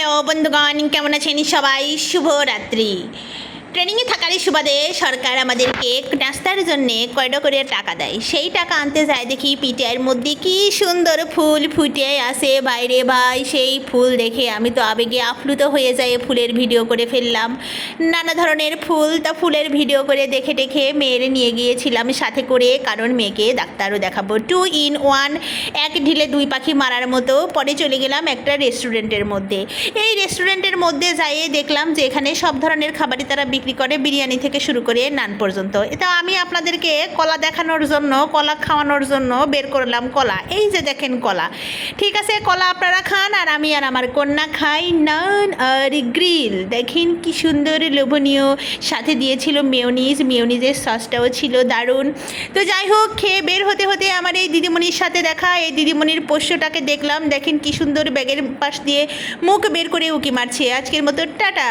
Hello বন্ধুগণ, কেমন আছেন সবাই? শুভরাত্রি। ট্রেনিংয়ে থাকারই সুবাদে সরকার আমাদেরকে নাস্তার জন্যে কয়টা করে টাকা দেয়। সেই টাকা আনতে যায় দেখি পিটিআইয়ের মধ্যে কি সুন্দর ফুল ফুটে আসে বাইরে ভাই। সেই ফুল দেখে আমি তো আবেগে আপ্লুত হয়ে যাই, ফুলের ভিডিও করে ফেললাম। নানা ধরনের ফুল, তা ফুলের ভিডিও করে দেখে দেখে মেয়ের নিয়ে গিয়েছিলাম সাথে করে, কারণ মেয়েকে ডাক্তারও দেখাবো। 2 in 1, এক ঢিলে দুই পাখি মারার মতো। পরে চলে গেলাম একটা রেস্টুরেন্টের মধ্যে। এই রেস্টুরেন্টের মধ্যে যাইয়ে দেখলাম যে এখানে সব ধরনের খাবারই তারা বিক্রি করে, বিরিয়ানি থেকে শুরু করে নান পর্যন্ত। এটা আমি আপনাদেরকে কলা দেখানোর জন্য, কলা খাওয়ানোর জন্য বের করলাম কলা। এই যে দেখেন কলা, ঠিক আছে, কলা আপনারা খান আর আমি আর আমার কন্যা খাই নান আর গ্রিল। দেখেন কি সুন্দর লোভনীয়, সাথে দিয়েছিল মেয়োনিজ, মেয়োনিজের সসটাও ছিল দারুণ। তো যাই হোক, খেয়ে বের হতে হতে আমার এই দিদিমণির সাথে দেখা। এই দিদিমণির পোষ্যটাকে দেখলাম, দেখেন কি সুন্দর ব্যাগের পাশ দিয়ে মুখ বের করে উকি মারছে। আজকের মতো টাটা।